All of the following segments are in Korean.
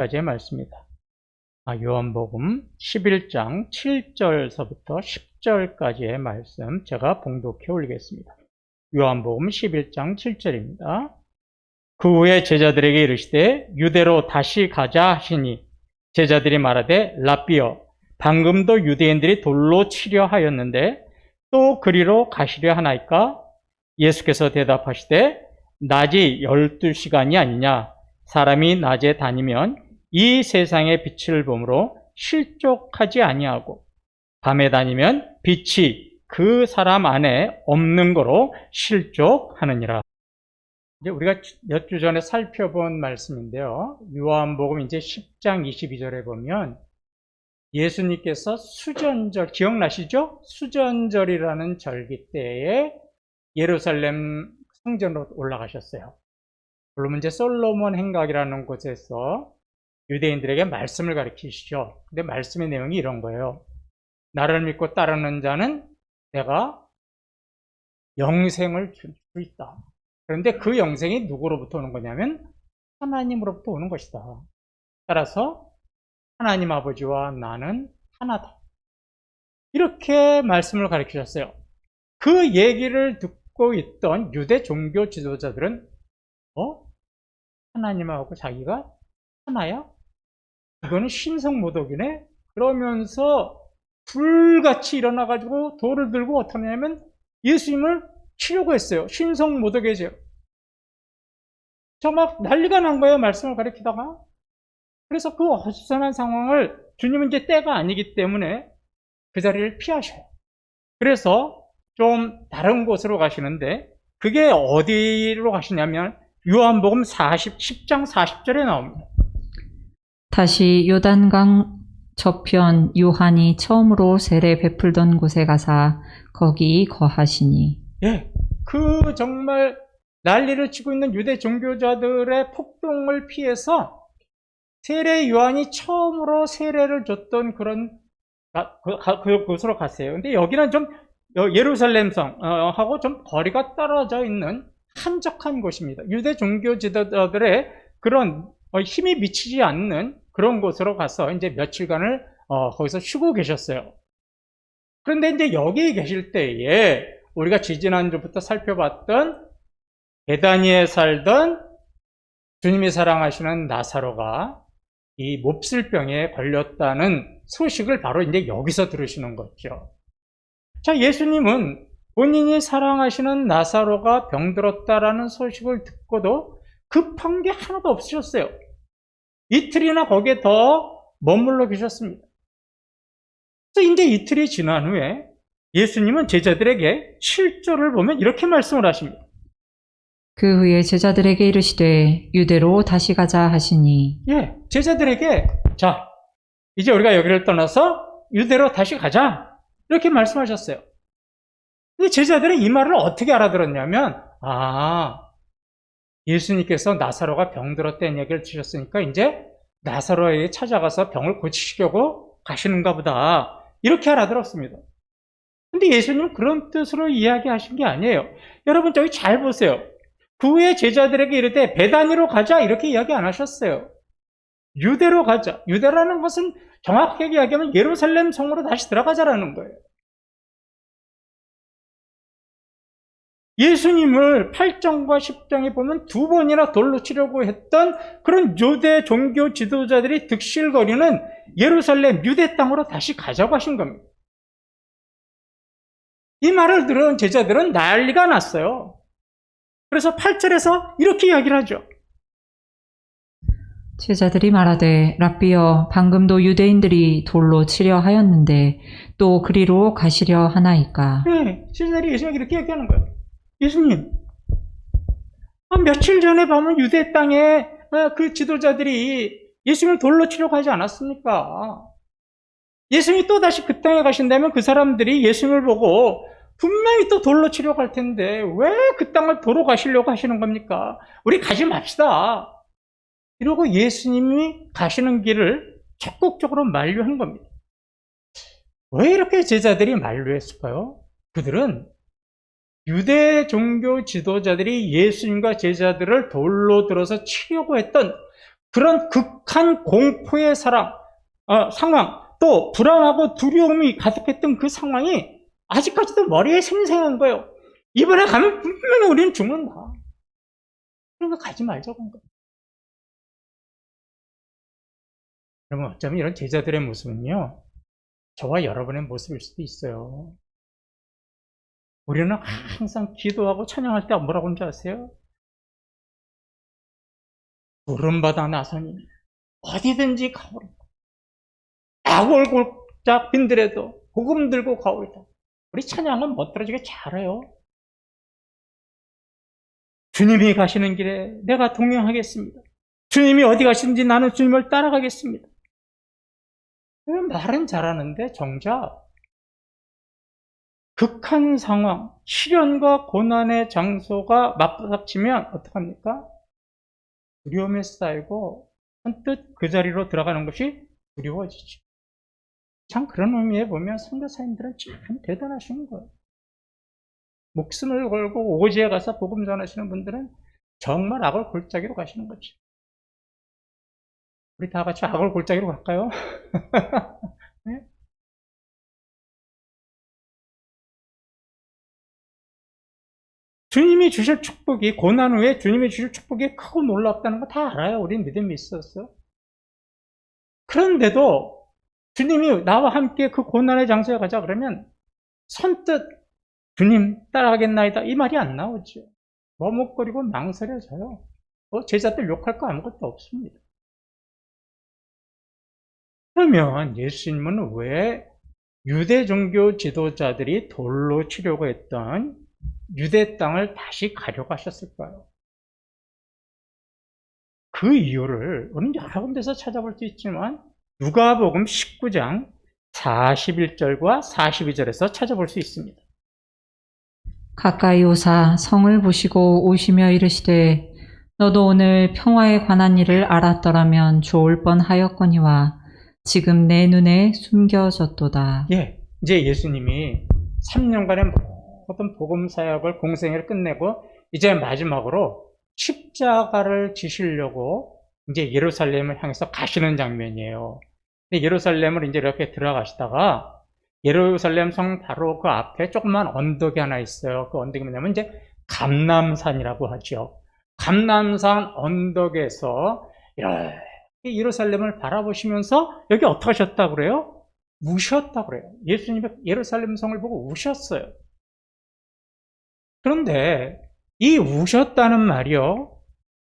10절까지의 말씀입니다. 요한복음 11장 7절서부터 10절까지의 말씀 제가 봉독해 올리겠습니다. 요한복음 11장 7절입니다. 그 후에 제자들에게 이르시되 유대로 다시 가자 하시니 제자들이 말하되 랍비여 방금도 유대인들이 돌로 치려 하였는데 또 그리로 가시려 하나이까? 예수께서 대답하시되 낮이 12시간이 아니냐? 사람이 낮에 다니면 이 세상의 빛을 보므로 실족하지 아니하고 밤에 다니면 빛이 그 사람 안에 없는 거로 실족하느니라. 이제 우리가 몇 주 전에 살펴본 말씀인데요. 요한복음 이제 10장 22절에 보면 예수님께서 수전절 기억나시죠? 수전절이라는 절기 때에 예루살렘 성전으로 올라가셨어요. 물론 이제 솔로몬 행각이라는 곳에서 유대인들에게 말씀을 가르치시죠. 근데 말씀의 내용이 이런 거예요. 나를 믿고 따르는 자는 내가 영생을 줄 수 있다. 그런데 그 영생이 누구로부터 오는 거냐면 하나님으로부터 오는 것이다. 따라서 하나님 아버지와 나는 하나다. 이렇게 말씀을 가르치셨어요. 그 얘기를 듣고 있던 유대 종교 지도자들은 하나님하고 자기가 하나야? 이거는 신성모독이네? 그러면서 불같이 일어나가지고 돌을 들고 어떻게 하냐면 예수님을 치려고 했어요. 신성모독이죠. 저 막 난리가 난 거예요. 말씀을 가르치다가. 그래서 그 어수선한 상황을 주님은 이제 때가 아니기 때문에 그 자리를 피하셔요. 그래서 좀 다른 곳으로 가시는데 그게 어디로 가시냐면 요한복음 10장 40절에 나옵니다. 다시 요단강 저편 요한이 처음으로 세례 베풀던 곳에 가사 거기 거하시니. 예, 그 정말 난리를 치고 있는 유대 종교자들의 폭동을 피해서 세례 요한이 처음으로 세례를 줬던 그런 그곳으로 갔어요. 근데 여기는 좀 예루살렘성하고 좀 거리가 떨어져 있는 한적한 곳입니다. 유대 종교 지도자들의 그런 힘이 미치지 않는 그런 곳으로 가서 이제 며칠간을 거기서 쉬고 계셨어요. 그런데 이제 여기 계실 때에 우리가 지지난주부터 살펴봤던 베다니에 살던 주님이 사랑하시는 나사로가 이 몹쓸병에 걸렸다는 소식을 바로 이제 여기서 들으시는 거죠. 자, 예수님은 본인이 사랑하시는 나사로가 병들었다라는 소식을 듣고도 급한 게 하나도 없으셨어요. 이틀이나 거기에 더 머물러 계셨습니다. 그래서 이제 이틀이 지난 후에 예수님은 제자들에게 7절을 보면 이렇게 말씀을 하십니다. 그 후에 제자들에게 이르시되 유대로 다시 가자 하시니. 예, 제자들에게 자, 이제 우리가 여기를 떠나서 유대로 다시 가자 이렇게 말씀하셨어요. 근데 제자들은 이 말을 어떻게 알아들었냐면 예수님께서 나사로가 병들었다는 얘기를 주셨으니까 이제 나사로에게 찾아가서 병을 고치시려고 가시는가 보다 이렇게 알아들었습니다. 근데 예수님은 그런 뜻으로 이야기하신 게 아니에요. 여러분 저기 잘 보세요. 그 후에 제자들에게 이르되 베다니로 가자 이렇게 이야기 안 하셨어요. 유대로 가자. 유대라는 것은 정확하게 이야기하면 예루살렘 성으로 다시 들어가자라는 거예요. 예수님을 8장과 10장에 보면 두 번이나 돌로 치려고 했던 그런 유대 종교 지도자들이 득실거리는 예루살렘 유대 땅으로 다시 가자고 하신 겁니다. 이 말을 들은 제자들은 난리가 났어요. 그래서 8절에서 이렇게 이야기를 하죠. 제자들이 말하되 랍비여 방금도 유대인들이 돌로 치려 하였는데 또 그리로 가시려 하나이까? 네, 제자들이 예수님에게 이렇게 얘기하는 거예요. 예수님, 며칠 전에 보면 유대 땅에 그 지도자들이 예수님을 돌로 치려고 하지 않았습니까? 예수님이 또다시 그 땅에 가신다면 그 사람들이 예수님을 보고 분명히 또 돌로 치려고 할 텐데 왜 그 땅을 도로 가시려고 하시는 겁니까? 우리 가지 맙시다. 이러고 예수님이 가시는 길을 적극적으로 만류한 겁니다. 왜 이렇게 제자들이 만류했을까요? 그들은 유대 종교 지도자들이 예수님과 제자들을 돌로 들어서 치려고 했던 그런 극한 공포의 상황, 또 불안하고 두려움이 가득했던 그 상황이 아직까지도 머리에 생생한 거예요. 이번에 가면 분명히 우리는 죽는다. 그러니까 가지 말자고 한 거예요. 여러분, 어쩌면 이런 제자들의 모습은요, 저와 여러분의 모습일 수도 있어요. 우리는 항상 기도하고 찬양할 때 뭐라고 하는 줄 아세요? 구름바다 나서니 어디든지 가오리다. 악월골짝 빈들에도 복음 들고 가오리다. 우리 찬양은 멋들어지게 잘해요. 주님이 가시는 길에 내가 동행하겠습니다. 주님이 어디 가시는지 나는 주님을 따라가겠습니다. 말은 잘하는데 정작 극한 상황, 시련과 고난의 장소가 맞닥치면 어떡합니까? 두려움에 쌓이고 선뜻 그 자리로 들어가는 것이 두려워지죠. 참 그런 의미에 보면 선교사님들은 참 대단하신 거예요. 목숨을 걸고 오지에 가서 복음 전하시는 분들은 정말 악을 골짜기로 가시는 거죠. 우리 다 같이 악을 골짜기로 갈까요? 네? 주님이 주실 축복이, 고난 후에 주님이 주실 축복이 크고 놀랍다는 거 다 알아요. 우린 믿음이 있었어요. 그런데도 주님이 나와 함께 그 고난의 장소에 가자 그러면 선뜻 주님 따라가겠나이다 이 말이 안 나오죠. 머뭇거리고 망설여져요. 제자들 욕할 거 아무것도 없습니다. 그러면 예수님은 왜 유대 종교 지도자들이 돌로 치려고 했던 유대 땅을 다시 가려고 하셨을까요? 그 이유를 우리는 여러 군데서 찾아볼 수 있지만 누가복음 19장 41절과 42절에서 찾아볼 수 있습니다. 가까이 오사 성을 보시고 오시며 이르시되 너도 오늘 평화에 관한 일을 알았더라면 좋을 뻔하였거니와 지금 내 눈에 숨겨졌도다. 예, 이제 예수님이 3년간의 모든 복음 사역을 공생애를 끝내고 이제 마지막으로 십자가를 지시려고 이제 예루살렘을 향해서 가시는 장면이에요. 예루살렘을 이제 이렇게 들어가시다가 예루살렘 성 바로 그 앞에 조그만 언덕이 하나 있어요. 그 언덕이 뭐냐면 이제 감람산이라고 하죠. 감람산 언덕에서 이렇게 예루살렘을 바라보시면서 여기 어떻게 하셨다고 그래요? 우셨다고 그래요. 예수님이 예루살렘 성을 보고 우셨어요. 그런데 이 우셨다는 말이요,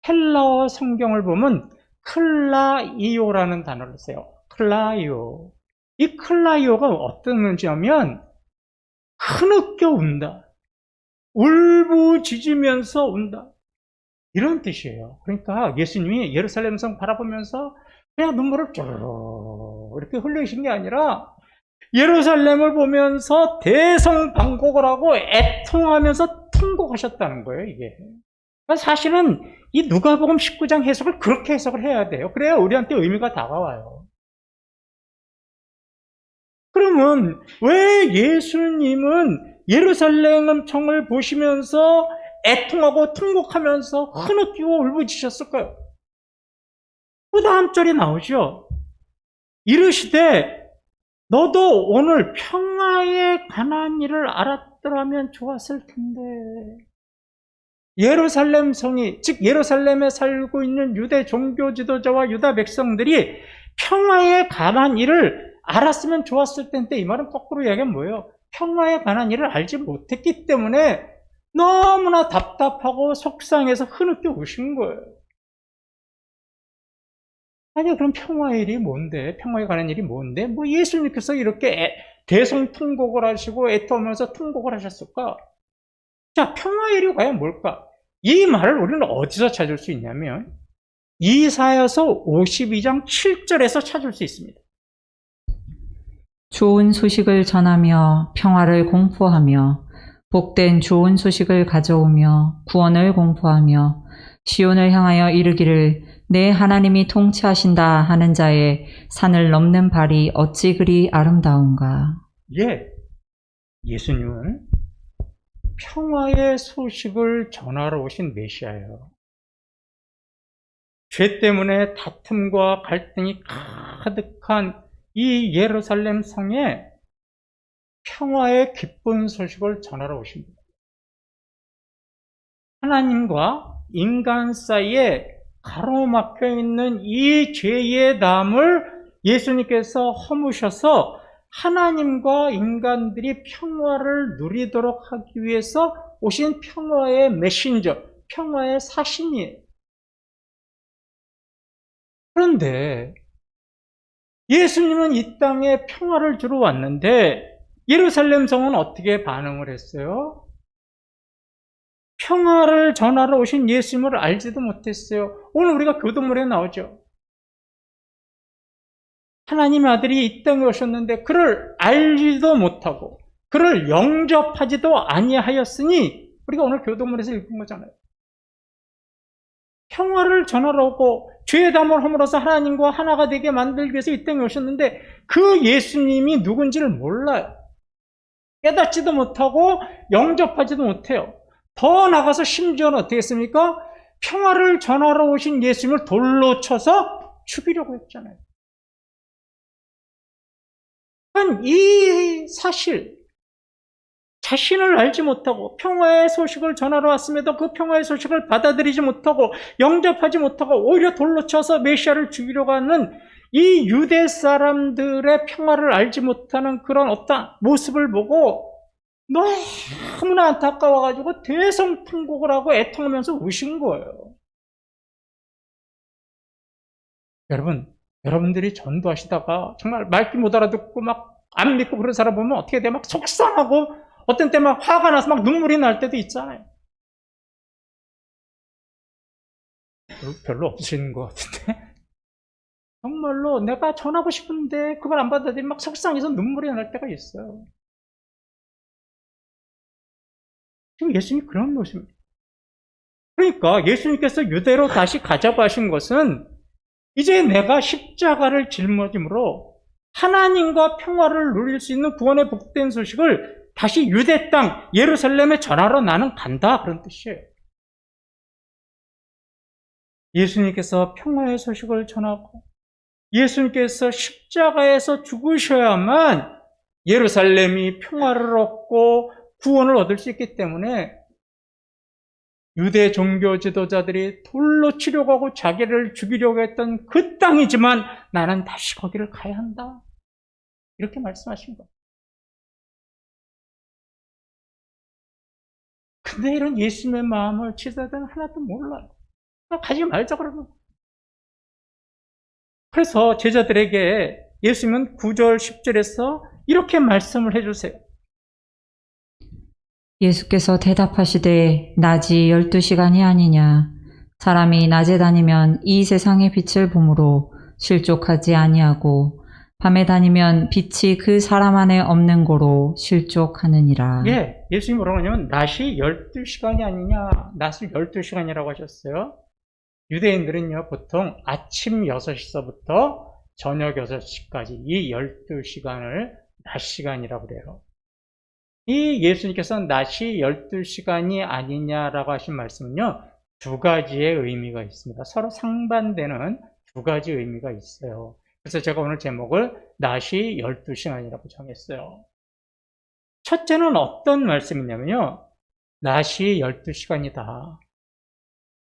헬라어 성경을 보면 클라이오라는 단어를 써요. 클라이오. 이 클라이오가 어떤 문제냐면 흐느껴 운다, 울부짖으면서 운다, 이런 뜻이에요. 그러니까 예수님이 예루살렘 성 바라보면서 그냥 눈물을 쭉 이렇게 흘리신 게 아니라 예루살렘을 보면서 대성방곡을 하고 애통하면서 통곡하셨다는 거예요, 이게. 사실은 이 누가복음 19장 해석을 그렇게 해석을 해야 돼요. 그래야 우리한테 의미가 다가와요. 그러면 왜 예수님은 예루살렘 성을 보시면서 애통하고 통곡하면서 흐느끼고 울부짖으셨을까요? 그 다음 절이 나오죠. 이르시되 너도 오늘 평화에 관한 일을 알았더라면 좋았을 텐데. 예루살렘 성이, 즉 예루살렘에 살고 있는 유대 종교 지도자와 유다 백성들이 평화에 관한 일을 알았으면 좋았을 텐데, 이 말은 거꾸로 이야기하면 뭐예요? 평화에 관한 일을 알지 못했기 때문에 너무나 답답하고 속상해서 흐느껴 우신 거예요. 아니, 그럼 평화의 일이 뭔데? 평화에 관한 일이 뭔데? 뭐 예수님께서 이렇게 대성통곡을 하시고 애통하면서 통곡을 하셨을까? 자, 평화의 일이 과연 뭘까? 이 말을 우리는 어디서 찾을 수 있냐면 이사야서 52장 7절에서 찾을 수 있습니다. 좋은 소식을 전하며 평화를 공포하며 복된 좋은 소식을 가져오며 구원을 공포하며 시온을 향하여 이르기를 내 하나님이 통치하신다 하는 자의 산을 넘는 발이 어찌 그리 아름다운가. 예, 예수님은 평화의 소식을 전하러 오신 메시아예요. 죄 때문에 다툼과 갈등이 가득한 이 예루살렘 성에 평화의 기쁜 소식을 전하러 오십니다. 하나님과 인간 사이에 가로막혀 있는 이 죄의 담을 예수님께서 허무셔서 하나님과 인간들이 평화를 누리도록 하기 위해서 오신 평화의 메신저, 평화의 사신이에요. 그런데 예수님은 이 땅에 평화를 주러 왔는데 예루살렘 성은 어떻게 반응을 했어요? 평화를 전하러 오신 예수님을 알지도 못했어요. 오늘 우리가 교도문에 나오죠. 하나님의 아들이 이 땅에 오셨는데 그를 알지도 못하고 그를 영접하지도 아니하였으니 우리가 오늘 교도문에서 읽은 거잖아요. 평화를 전하러 오고 죄의 담을 허물어서 하나님과 하나가 되게 만들기 위해서 이 땅에 오셨는데 그 예수님이 누군지를 몰라요. 깨닫지도 못하고 영접하지도 못해요. 더 나가서 심지어는 어떻게 했습니까? 평화를 전하러 오신 예수님을 돌로 쳐서 죽이려고 했잖아요. 그러니까 이 사실, 자신을 알지 못하고 평화의 소식을 전하러 왔음에도 그 평화의 소식을 받아들이지 못하고 영접하지 못하고 오히려 돌로 쳐서 메시아를 죽이려고 하는 이 유대 사람들의 평화를 알지 못하는 그런 어떤 모습을 보고 너무나 안타까워가지고 대성통곡을 하고 애통하면서 우신 거예요. 여러분들이 전도하시다가 정말 말귀 못 알아듣고 막 안 믿고 그런 사람 보면 어떻게 돼? 막 속상하고 어떤 때 막 화가 나서 막 눈물이 날 때도 있잖아요. 별로 없으시는 것 같은데. 정말로 내가 전하고 싶은데 그걸 안 받아들이면 막 속상해서 눈물이 날 때가 있어요. 지금 예수님이 그런 모습입니다. 그러니까 예수님께서 유대로 다시 가자고 하신 것은 이제 내가 십자가를 짊어짐으로 하나님과 평화를 누릴 수 있는 구원의 복된 소식을 다시 유대 땅 예루살렘에 전하러 나는 간다, 그런 뜻이에요. 예수님께서 평화의 소식을 전하고 예수님께서 십자가에서 죽으셔야만 예루살렘이 평화를 얻고 구원을 얻을 수 있기 때문에 유대 종교 지도자들이 돌로 치려고 하고 자기를 죽이려고 했던 그 땅이지만 나는 다시 거기를 가야 한다. 이렇게 말씀하신 거예요. 근데 이런 예수님의 마음을 지도자들은 하나도 몰라요. 가지 말자 그러는 거예요. 그래서 제자들에게 예수님은 9절, 10절에서 이렇게 말씀을 해주세요. 예수께서 대답하시되 낮이 12시간이 아니냐. 사람이 낮에 다니면 이 세상의 빛을 보므로 실족하지 아니하고 밤에 다니면 빛이 그 사람 안에 없는 고로 실족하느니라. 예, 예수님이 뭐라고 하냐면 낮이 12시간이 아니냐. 낮이 12시간이라고 하셨어요. 유대인들은요 보통 아침 6시서부터 저녁 6시까지 이 12시간을 낮 시간이라고 그래요. 이 예수님께서는 낮이 12시간이 아니냐라고 하신 말씀은요, 두 가지의 의미가 있습니다. 서로 상반되는 두 가지 의미가 있어요. 그래서 제가 오늘 제목을 낮이 12시간이라고 정했어요. 첫째는 어떤 말씀이냐면요, 낮이 12시간이다.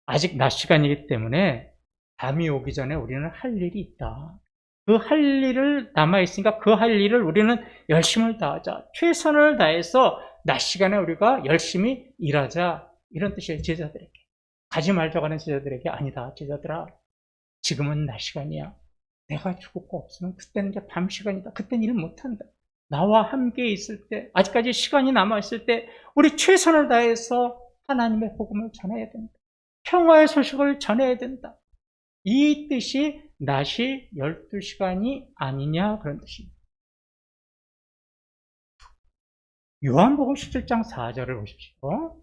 아직 낮 시간이기 때문에 밤이 오기 전에 우리는 할 일이 있다. 그 할 일을 남아있으니까 그 할 일을 우리는 열심을 다하자. 최선을 다해서 낮 시간에 우리가 열심히 일하자. 이런 뜻이에요, 제자들에게. 가지 말자고 하는 제자들에게 아니다, 제자들아. 지금은 낮 시간이야. 내가 죽을 거 없으면 그때는 이제 밤 시간이다. 그때는 일 못한다. 나와 함께 있을 때, 아직까지 시간이 남아있을 때 우리 최선을 다해서 하나님의 복음을 전해야 된다. 평화의 소식을 전해야 된다. 이 뜻이 낮이 12시간이 아니냐, 그런 뜻입니다. 요한복음 17장 4절을 보십시오.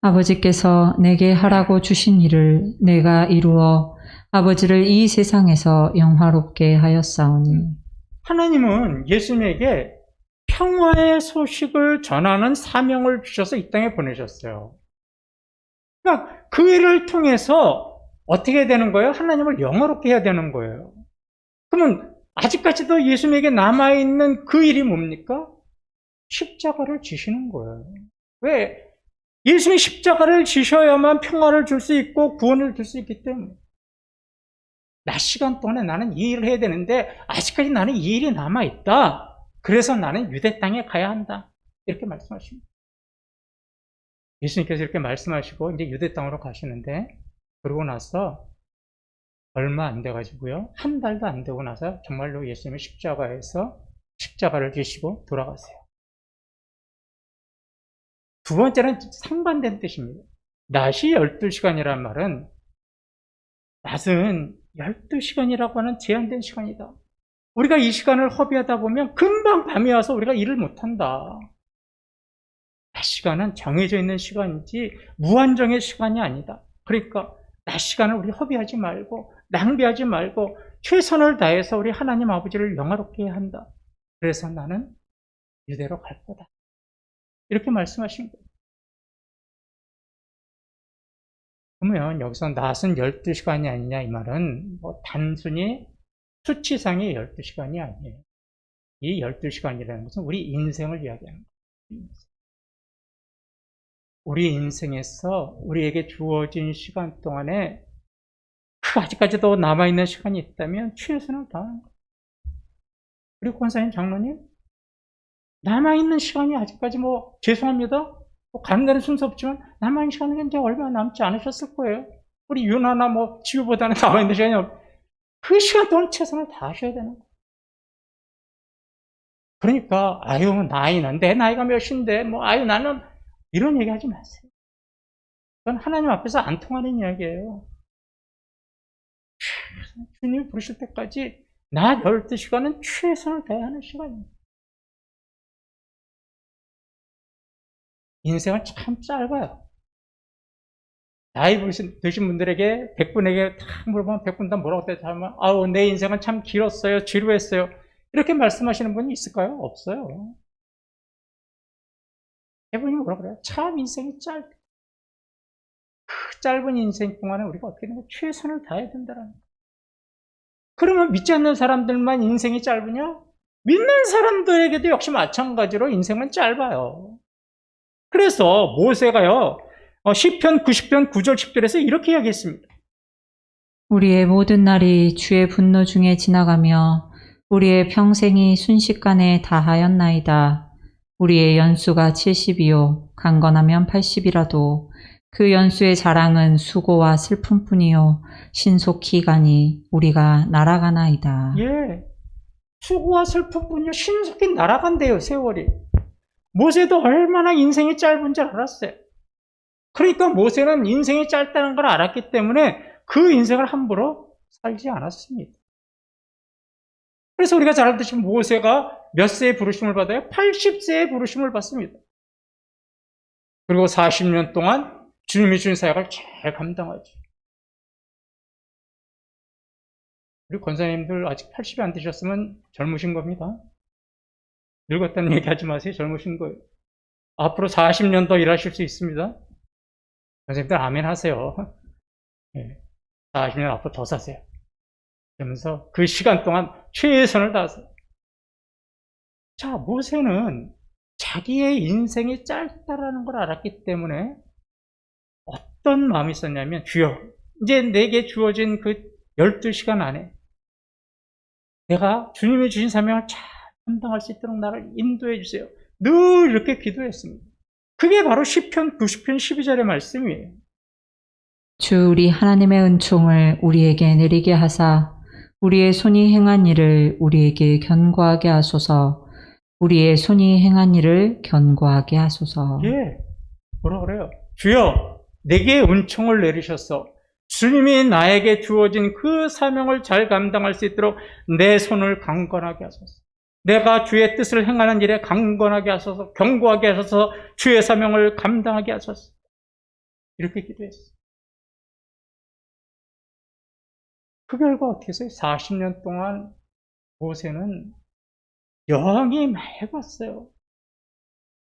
아버지께서 내게 하라고 주신 일을 내가 이루어 아버지를 이 세상에서 영화롭게 하였사오니. 하나님은 예수님에게 평화의 소식을 전하는 사명을 주셔서 이 땅에 보내셨어요. 그러니까 그 일을 통해서 어떻게 해야 되는 거예요? 하나님을 영화롭게 해야 되는 거예요. 그러면 아직까지도 예수님에게 남아있는 그 일이 뭡니까? 십자가를 지시는 거예요. 왜? 예수님이 십자가를 지셔야만 평화를 줄 수 있고 구원을 줄 수 있기 때문에. 낮 시간 동안에 나는 이 일을 해야 되는데 아직까지 나는 이 일이 남아있다. 그래서 나는 유대 땅에 가야 한다. 이렇게 말씀하십니다. 예수님께서 이렇게 말씀하시고 이제 유대 땅으로 가시는데, 그러고 나서 얼마 안 돼가지고요, 한 달도 안 되고 나서 정말로 예수님이 십자가에서 십자가를 지시고 돌아가세요. 두 번째는 상반된 뜻입니다. 낮이 12시간이란 말은, 낮은 12시간이라고 하는 제한된 시간이다. 우리가 이 시간을 허비하다 보면 금방 밤이 와서 우리가 일을 못한다. 낮 시간은 정해져 있는 시간이지 무한정의 시간이 아니다. 그러니까 낮 시간을 우리 허비하지 말고 낭비하지 말고 최선을 다해서 우리 하나님 아버지를 영화롭게 해야 한다. 그래서 나는 유대로 갈 거다. 이렇게 말씀하신 거예요. 그러면 여기서 낮은 12시간이 아니냐 이 말은 단순히 수치상의 12시간이 아니에요. 이 12시간이라는 것은 우리 인생을 이야기하는 거예요. 우리 인생에서 우리에게 주어진 시간 동안에 아직까지도 남아있는 시간이 있다면 최선을 다하는 거예요. 그리고 권사님, 장로님, 남아있는 시간이 아직까지 죄송합니다. 간다는 순서 없지만 남아있는 시간은 이제 얼마 남지 않으셨을 거예요. 우리 유나나 지우보다는 남아있는 시간이 그 시간 동안 최선을 다하셔야 되는 거예요. 그러니까 나이는 내 나이가 몇인데 나는 이런 얘기 하지 마세요. 그건 하나님 앞에서 안 통하는 이야기예요. 주님이 부르실 때까지 낮 12시간은 최선을 다해야 하는 시간입니다. 인생은 참 짧아요. 나이 드신 분들에게 100분에게 딱 물어보면 100분 다 뭐라고 대답하면 내 인생은 참 길었어요. 지루했어요. 이렇게 말씀하시는 분이 있을까요? 없어요. 대부분이 뭐라 그래요? 참 인생이 짧다. 그 짧은 인생 동안에 우리가 어떻게 되냐? 최선을 다해야 된다는 거예요. 그러면 믿지 않는 사람들만 인생이 짧으냐? 믿는 사람들에게도 역시 마찬가지로 인생은 짧아요. 그래서 모세가요, 시편 90편 9절 10절에서 이렇게 이야기했습니다. 우리의 모든 날이 주의 분노 중에 지나가며 우리의 평생이 순식간에 다하였나이다. 우리의 연수가 70이요 강건하면 80이라도 그 연수의 자랑은 수고와 슬픔뿐이요 신속히 가니 우리가 날아가나이다. 예, 수고와 슬픔뿐이요 신속히 날아간대요. 세월이. 모세도 얼마나 인생이 짧은 줄 알았어요. 그러니까 모세는 인생이 짧다는 걸 알았기 때문에 그 인생을 함부로 살지 않았습니다. 그래서 우리가 잘 알듯이 모세가 몇 세에 부르심을 받아요? 80세에 부르심을 받습니다. 그리고 40년 동안 주님이 주신 사역을 잘 감당하죠. 우리 권사님들 아직 80이 안 되셨으면 젊으신 겁니다. 늙었다는 얘기 하지 마세요. 젊으신 거예요. 앞으로 40년 더 일하실 수 있습니다. 선생님들 아멘 하세요. 40년 앞으로 더 사세요. 그러면서 그 시간 동안 최선을 다하세요. 자, 모세는 자기의 인생이 짧다라는 걸 알았기 때문에 어떤 마음이 있었냐면, 주여, 이제 내게 주어진 그 12시간 안에 내가 주님이 주신 사명을 잘 감당할 수 있도록 나를 인도해 주세요. 늘 이렇게 기도했습니다. 그게 바로 시편 90편 12절의 말씀이에요. 주 우리 하나님의 은총을 우리에게 내리게 하사 우리의 손이 행한 일을 우리에게 견고하게 하소서. 우리의 손이 행한 일을 견고하게 하소서. 예, 뭐라 그래요? 주여, 내게 은총을 내리셔서 주님이 나에게 주어진 그 사명을 잘 감당할 수 있도록 내 손을 강건하게 하소서. 내가 주의 뜻을 행하는 일에 강건하게 하소서, 견고하게 하소서, 주의 사명을 감당하게 하소서. 이렇게 기도했어요. 그 결과 어떻게 했어요? 40년 동안 모세는 영이 맑았어요.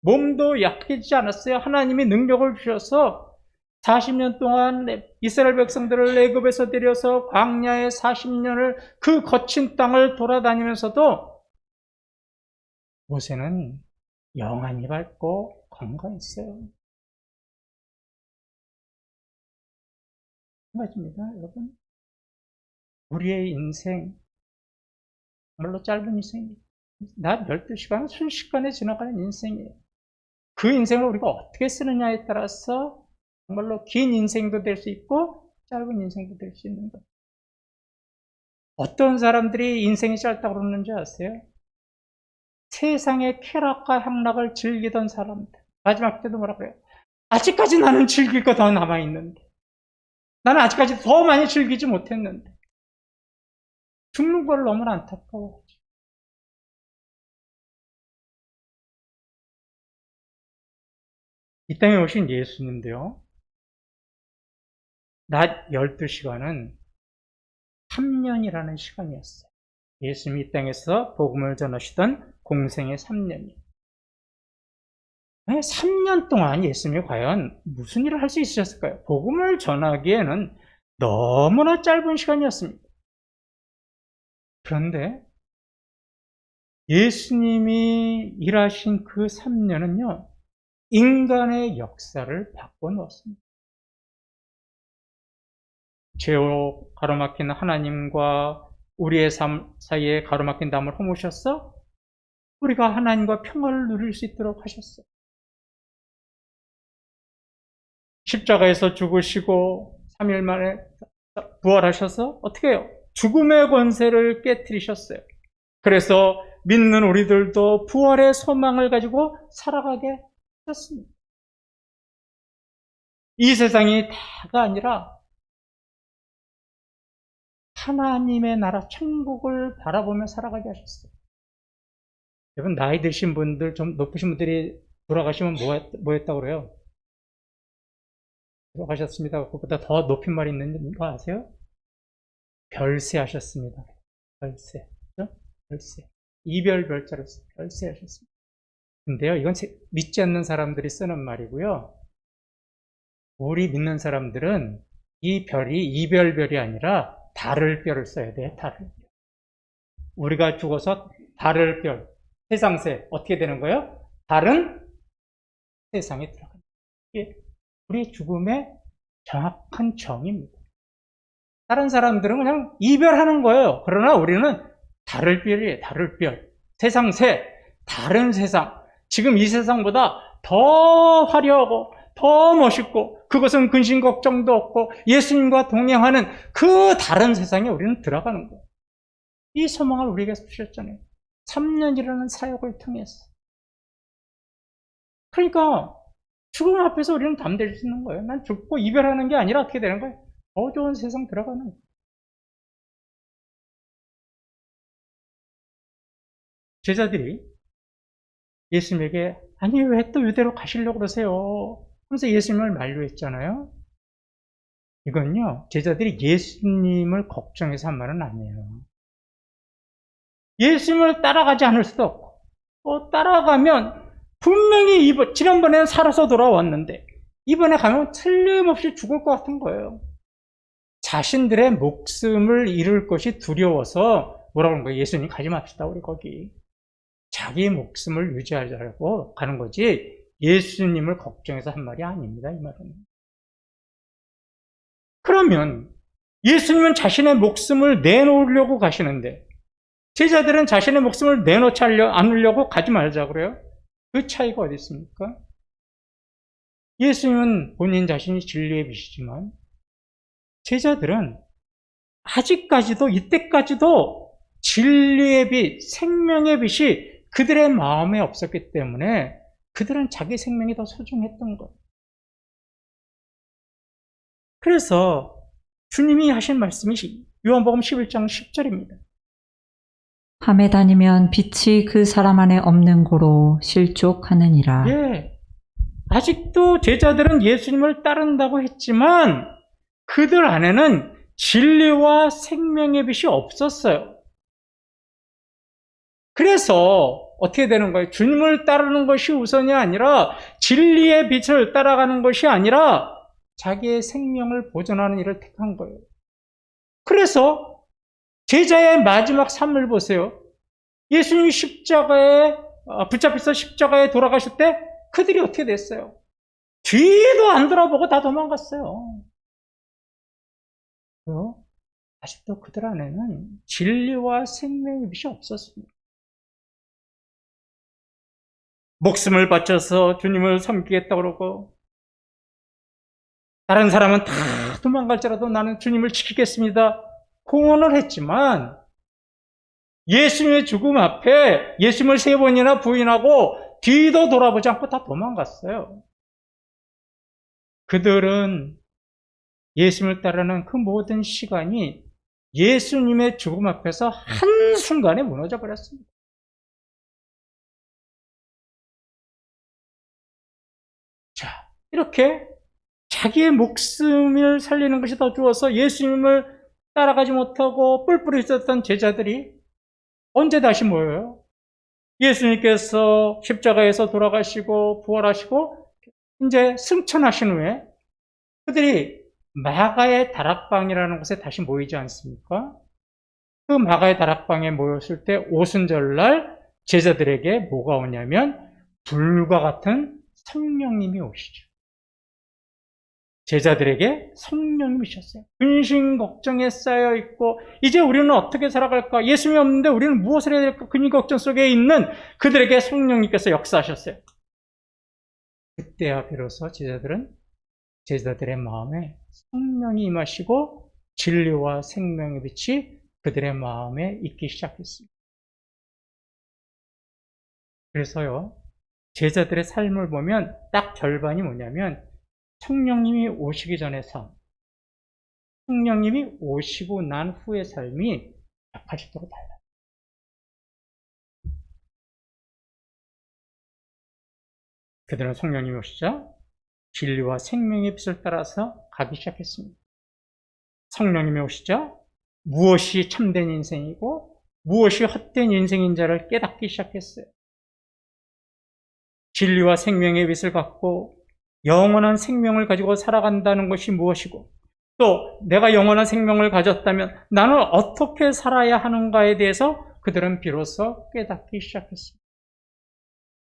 몸도 약해지지 않았어요. 하나님이 능력을 주셔서 40년 동안 이스라엘 백성들을 애굽에서 데려서 광야의 40년을 그 거친 땅을 돌아다니면서도 모세는 영안이 밝고 건강했어요. 맞습니다, 여러분. 우리의 인생, 정말로 짧은 인생입니다. 낮 12시간은 순식간에 지나가는 인생이에요. 그 인생을 우리가 어떻게 쓰느냐에 따라서 정말로 긴 인생도 될 수 있고 짧은 인생도 될 수 있는 것. 어떤 사람들이 인생이 짧다고 그러는지 아세요? 세상의 쾌락과 향락을 즐기던 사람들. 마지막 때도 뭐라 그래요? 아직까지 나는 즐길 거 더 남아있는데. 나는 아직까지 더 많이 즐기지 못했는데. 죽는 걸 너무나 안타까워하죠. 이 땅에 오신 예수님도요, 낮 12시간은 3년이라는 시간이었어요. 예수님이 이 땅에서 복음을 전하시던 공생의 3년이에요. 3년 동안 예수님이 과연 무슨 일을 할 수 있으셨을까요? 복음을 전하기에는 너무나 짧은 시간이었습니다. 그런데 예수님이 일하신 그 3년은요, 인간의 역사를 바꿔놓았습니다. 죄로 가로막힌 하나님과 우리의 삶 사이에 가로막힌 담을 허무셔서 우리가 하나님과 평화를 누릴 수 있도록 하셨어요. 십자가에서 죽으시고 3일 만에 부활하셔서 어떻게 해요? 죽음의 권세를 깨뜨리셨어요. 그래서 믿는 우리들도 부활의 소망을 가지고 살아가게 하셨습니다. 이 세상이 다가 아니라 하나님의 나라 천국을 바라보며 살아가게 하셨어요. 여러분, 나이 드신 분들, 좀 높으신 분들이 돌아가시면 뭐 했다고 그래요? 돌아가셨습니다. 그것보다 더 높인 말이 있는 거 아세요? 별세 하셨습니다. 별세. 그렇죠? 별세. 이별 별자로 별세 하셨습니다. 근데요, 이건 믿지 않는 사람들이 쓰는 말이고요. 우리 믿는 사람들은 이 별이 이별별이 아니라 달을 별을 써야 돼요. 달을 별. 우리가 죽어서 달을 별, 세상새 어떻게 되는 거예요? 달은 세상에 들어갑니다. 이게 우리 죽음의 정확한 정의입니다. 다른 사람들은 그냥 이별하는 거예요. 그러나 우리는 달을 별이에요. 달을 별. 세상새, 다른 세상. 지금 이 세상보다 더 화려하고 더 멋있고 그것은 근심 걱정도 없고 예수님과 동행하는 그 다른 세상에 우리는 들어가는 거예요. 이 소망을 우리에게 주셨잖아요. 3년이라는 사역을 통해서. 그러니까 죽음 앞에서 우리는 담대할 수 있는 거예요. 난 죽고 이별하는 게 아니라 어떻게 되는 거예요? 더 좋은 세상 들어가는 거예요. 제자들이 예수님에게 아니 왜 또 유대로 가시려고 그러세요? 하면서 예수님을 만류했잖아요. 이건요, 제자들이 예수님을 걱정해서 한 말은 아니에요. 예수님을 따라가지 않을 수도 없고 따라가면 분명히 지난번에는 살아서 돌아왔는데 이번에 가면 틀림없이 죽을 것 같은 거예요. 자신들의 목숨을 잃을 것이 두려워서 뭐라고 하는 거예요? 예수님 가지 맙시다, 우리 거기. 자기 목숨을 유지하려고 가는 거지 예수님을 걱정해서 한 말이 아닙니다, 이 말은. 그러면 예수님은 자신의 목숨을 내놓으려고 가시는데 제자들은 자신의 목숨을 내놓지 않으려고 가지 말자 그래요? 그 차이가 어디 있습니까? 예수님은 본인 자신이 진리의 빛이지만 제자들은 아직까지도 이때까지도 진리의 빛, 생명의 빛이 그들의 마음에 없었기 때문에 그들은 자기 생명이 더 소중했던 거예요. 그래서 주님이 하신 말씀이 요한복음 11장 10절입니다. 밤에 다니면 빛이 그 사람 안에 없는 고로 실족하느니라. 예. 아직도 제자들은 예수님을 따른다고 했지만 그들 안에는 진리와 생명의 빛이 없었어요. 그래서 어떻게 되는 거예요? 주님을 따르는 것이 우선이 아니라 진리의 빛을 따라가는 것이 아니라 자기의 생명을 보존하는 일을 택한 거예요. 그래서 제자의 마지막 삶을 보세요. 예수님이 십자가에 붙잡혀서 십자가에 돌아가실 때 그들이 어떻게 됐어요? 뒤도 안 돌아보고 다 도망갔어요. 아직도 그들 안에는 진리와 생명의 빛이 없었습니다. 목숨을 바쳐서 주님을 섬기겠다고 그러고, 다른 사람은 다 도망갈지라도 나는 주님을 지키겠습니다 공언을 했지만, 예수님의 죽음 앞에 예수님을 3번이나 부인하고 뒤도 돌아보지 않고 다 도망갔어요. 그들은 예수님을 따르는 그 모든 시간이 예수님의 죽음 앞에서 한순간에 무너져 버렸습니다. 자, 이렇게 자기의 목숨을 살리는 것이 더 좋아서 예수님을 따라가지 못하고 뿔뿔이 있었던 제자들이 언제 다시 모여요? 예수님께서 십자가에서 돌아가시고 부활하시고 이제 승천하신 후에 그들이 마가의 다락방이라는 곳에 다시 모이지 않습니까? 그 마가의 다락방에 모였을 때 오순절날 제자들에게 뭐가 오냐면 불과 같은 성령님이 오시죠. 제자들에게 성령님이 오셨어요. 근심 걱정에 쌓여 있고 이제 우리는 어떻게 살아갈까? 예수님이 없는데 우리는 무엇을 해야 될까? 근심 걱정 속에 있는 그들에게 성령님께서 역사하셨어요. 그때야 비로소 제자들은 제자들의 마음에 성령이 임하시고 진리와 생명의 빛이 그들의 마음에 있기 시작했습니다. 그래서요, 제자들의 삶을 보면 딱 절반이 뭐냐면 성령님이 오시기 전의 삶, 성령님이 오시고 난 후의 삶이 180도로 달라요. 그들은 성령님이 오시자 진리와 생명의 빛을 따라서 가기 시작했습니다. 성령님이 오시자 무엇이 참된 인생이고 무엇이 헛된 인생인지를 깨닫기 시작했어요. 진리와 생명의 빛을 갖고 영원한 생명을 가지고 살아간다는 것이 무엇이고 또 내가 영원한 생명을 가졌다면 나는 어떻게 살아야 하는가에 대해서 그들은 비로소 깨닫기 시작했습니다.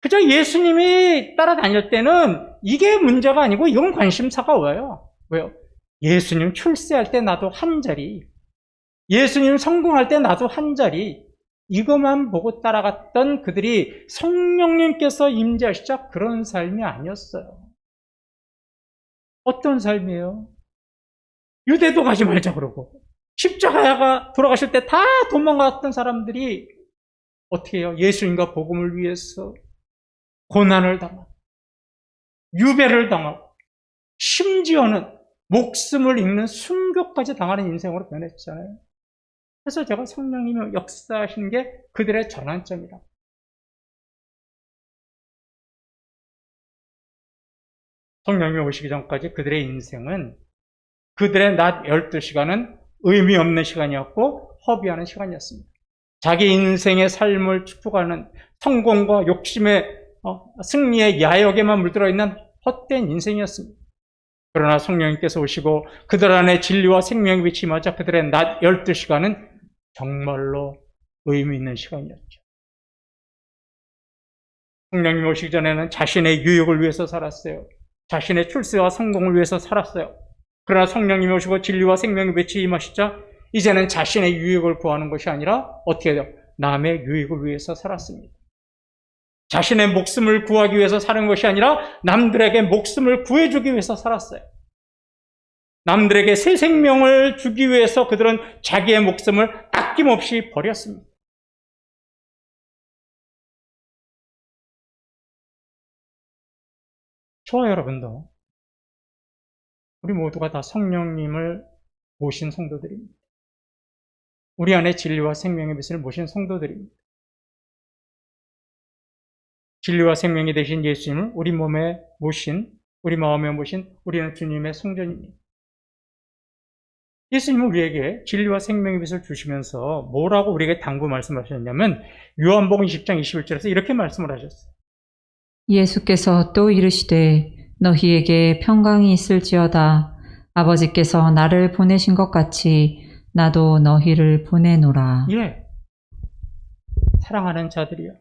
그저 예수님이 따라다닐 때는 이게 문제가 아니고 이건 관심사가 와요. 왜요? 예수님 출세할 때 나도 한 자리, 예수님 성공할 때 나도 한 자리, 이것만 보고 따라갔던 그들이 성령님께서 임재하시자 그런 삶이 아니었어요. 어떤 삶이에요? 유대도 가지 말자 그러고 십자가가 돌아가실 때 다 도망갔던 사람들이 어떻게 해요? 예수님과 복음을 위해서 고난을 당하고 유배를 당하고 심지어는 목숨을 잃는 순교까지 당하는 인생으로 변했잖아요. 그래서 제가 성령님이 역사하시는 게 그들의 전환점이다. 성령님이 오시기 전까지 그들의 인생은 그들의 낮 12시간은 의미 없는 시간이었고 허비하는 시간이었습니다. 자기 인생의 삶을 축복하는 성공과 욕심의 승리의 야욕에만 물들어 있는 헛된 인생이었습니다. 그러나 성령님께서 오시고 그들 안에 진리와 생명의 빛이 임하자 그들의 낮 12시간은 정말로 의미 있는 시간이었죠. 성령님 오시기 전에는 자신의 유익을 위해서 살았어요. 자신의 출세와 성공을 위해서 살았어요. 그러나 성령님이 오시고 진리와 생명의 빛이 임하시자 이제는 자신의 유익을 구하는 것이 아니라 어떻게 해요? 남의 유익을 위해서 살았습니다. 자신의 목숨을 구하기 위해서 사는 것이 아니라 남들에게 목숨을 구해주기 위해서 살았어요. 남들에게 새 생명을 주기 위해서 그들은 자기의 목숨을 아낌없이 버렸습니다. 저와 여러분도 우리 모두가 다 성령님을 모신 성도들입니다. 우리 안에 진리와 생명의 빛을 모신 성도들입니다. 진리와 생명이 되신 예수님을 우리 몸에 모신, 우리 마음에 모신 우리는 주님의 성전입니다. 예수님은 우리에게 진리와 생명의 빛을 주시면서 뭐라고 우리에게 당부 말씀하셨냐면 요한복음 20장 21절에서 이렇게 말씀을 하셨어요. 예수께서 또 이르시되 너희에게 평강이 있을지어다. 아버지께서 나를 보내신 것 같이 나도 너희를 보내노라. 예, 사랑하는 자들이여,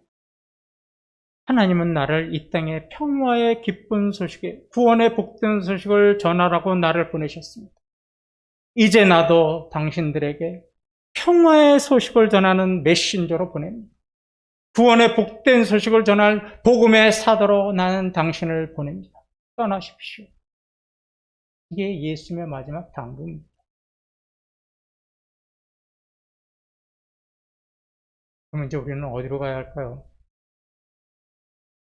하나님은 나를 이 땅에 평화의 기쁜 소식에 구원의 복된 소식을 전하라고 나를 보내셨습니다. 이제 나도 당신들에게 평화의 소식을 전하는 메신저로 보냅니다. 구원의 복된 소식을 전할 복음의 사도로 나는 당신을 보냅니다. 떠나십시오. 이게 예수님의 마지막 당부입니다. 그러면 이제 우리는 어디로 가야 할까요?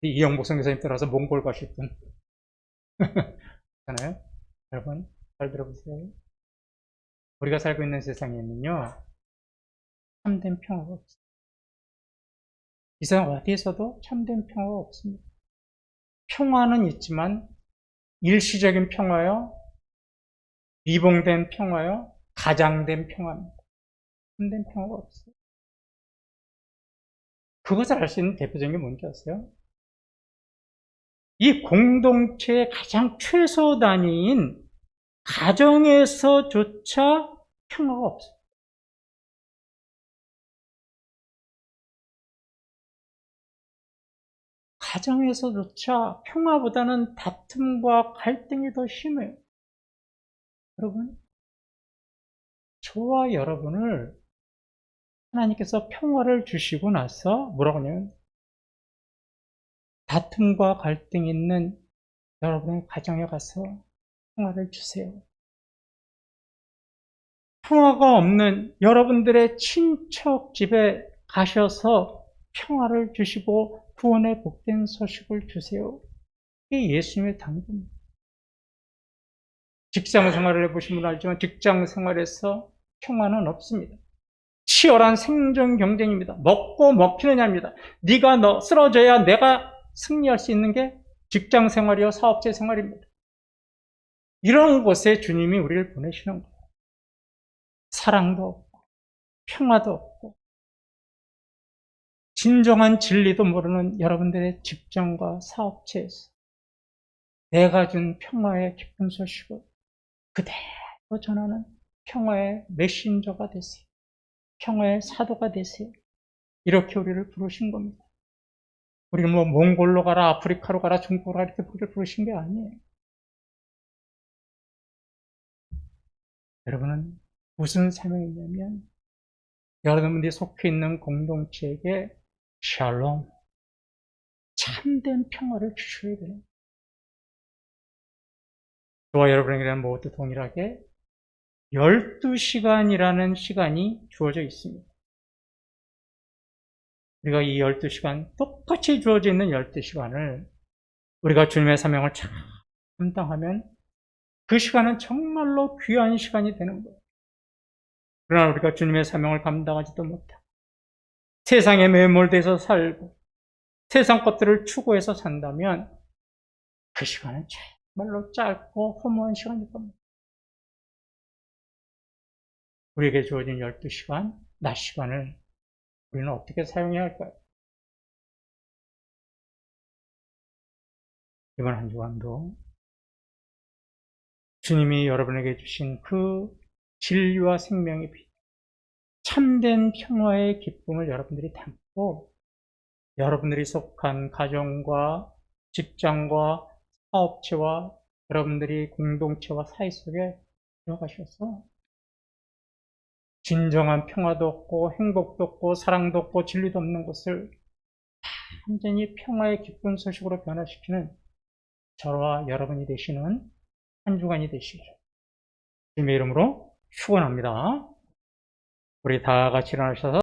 이영복 선교사님 따라서 몽골 가실 분. 있잖아요. 여러분, 잘 들어보세요. 우리가 살고 있는 세상에는요, 참된 평화가 없습니다. 이 세상 어디에서도 참된 평화가 없습니다. 평화는 있지만, 일시적인 평화요, 미봉된 평화요, 가장된 평화입니다. 참된 평화가 없어요. 그것을 알 수 있는 대표적인 게 뭔지 아세요? 이 공동체의 가장 최소 단위인 가정에서조차 평화가 없어요. 가정에서조차 평화보다는 다툼과 갈등이 더 심해요. 여러분, 저와 여러분을 하나님께서 평화를 주시고 나서 뭐라고 하냐면, 다툼과 갈등이 있는 여러분의 가정에 가서 평화를 주세요. 평화가 없는 여러분들의 친척 집에 가셔서 평화를 주시고 구원의 복된 소식을 주세요. 이게 예수님의 당부입니다. 직장 생활을 해보시면 알지만 직장 생활에서 평화는 없습니다. 치열한 생존 경쟁입니다. 먹고 먹히느냐입니다. 네가 쓰러져야 내가 승리할 수 있는 게 직장 생활이요, 사업체 생활입니다. 이런 곳에 주님이 우리를 보내시는 거예요. 사랑도 없고 평화도 없고 진정한 진리도 모르는 여러분들의 직장과 사업체에서 내가 준 평화의 기쁜 소식을 그대로 전하는 평화의 메신저가 되세요. 평화의 사도가 되세요. 이렇게 우리를 부르신 겁니다. 우리는 뭐 몽골로 가라, 아프리카로 가라, 중국으로 가라 이렇게 우리를 부르신 게 아니에요. 여러분은 무슨 사명이냐면 여러분들이 속해 있는 공동체에게 샬롬, 참된 평화를 주셔야 돼요. 저와 여러분에게는 모두 동일하게 12시간이라는 시간이 주어져 있습니다. 우리가 이 12시간, 똑같이 주어져 있는 12시간을 우리가 주님의 사명을 잘 감당하면 그 시간은 정말로 귀한 시간이 되는 거예요. 그러나 우리가 주님의 사명을 감당하지도 못하고 세상에 매몰돼서 살고 세상 것들을 추구해서 산다면 그 시간은 정말로 짧고 허무한 시간일 겁니다. 우리에게 주어진 12시간, 낮 시간을 우리는 어떻게 사용해야 할까요? 이번 한 주간도 주님이 여러분에게 주신 그 진리와 생명의 빛, 참된 평화의 기쁨을 여러분들이 담고 여러분들이 속한 가정과 직장과 사업체와 여러분들이 공동체와 사회 속에 들어가셔서 진정한 평화도 없고 행복도 없고 사랑도 없고 진리도 없는 것을 완전히 평화의 기쁜 소식으로 변화시키는 저와 여러분이 되시는 한 주간이 되시기를 주님의 이름으로 축원합니다. 우리 다 같이 일어나셔서